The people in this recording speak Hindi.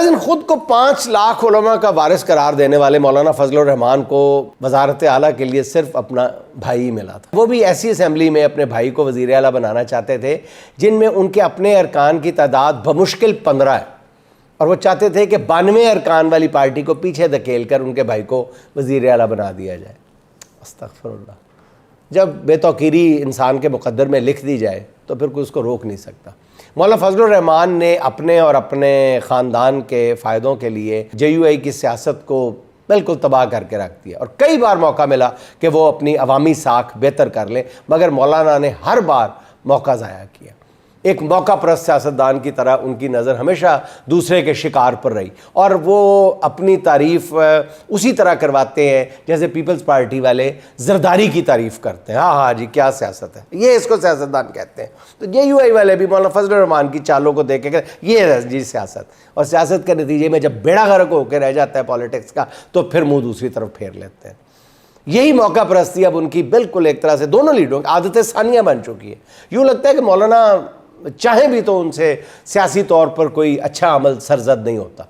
नाज़रीन, खुद को 5 लाख उलमा का वारिस करार देने वाले मौलाना फजलुर रहमान को वज़ारत आला के लिए सिर्फ अपना भाई मिला था। वो भी ऐसी असम्बली में अपने भाई को वज़ीर आला बनाना चाहते थे जिनमें उनके अपने अरकान की तादाद बमुश्किल 15 है, और वो चाहते थे कि 92 अरकान वाली पार्टी को पीछे धकेल कर उनके भाई को वज़ीर आला बना दिया जाए। अस्तग़फिरुल्लाह। जब बेतौकीरी इंसान के मुक़द्दर में लिख दी जाए तो फिर कोई उसको रोक नहीं सकता। मौलाना फजलुर रहमान ने अपने और अपने ख़ानदान के फ़ायदों के लिए JUI की सियासत को बिल्कुल तबाह करके रख दिया, और कई बार मौका मिला कि वो अपनी अवामी साख बेहतर कर ले, मगर मौलाना ने हर बार मौका ज़ाया किया। एक मौका परस्त सियासतदान की तरह उनकी नज़र हमेशा दूसरे के शिकार पर रही, और वो अपनी तारीफ़ उसी तरह करवाते हैं जैसे पीपल्स पार्टी वाले ज़रदारी की तारीफ़ करते हैं। हाँ हाँ जी, क्या सियासत है, ये इसको सियासतदान कहते हैं। तो JUI वाले भी मौलाना फजलुर रहमान की चालों को देख के ये है जी सियासत, और सियासत के नतीजे में जब बेड़ा गर्क होकर रह जाता है पॉलिटिक्स का, तो फिर मुँह दूसरी तरफ फेर लेते हैं। यही मौका परस्ती अब उनकी बिल्कुल एक तरह से दोनों लीडरों की आदत सानिया बन चुकी है। यूँ लगता है कि मौलाना चाहे भी तो उनसे सियासी तौर पर कोई अच्छा अमल सरजद नहीं होता।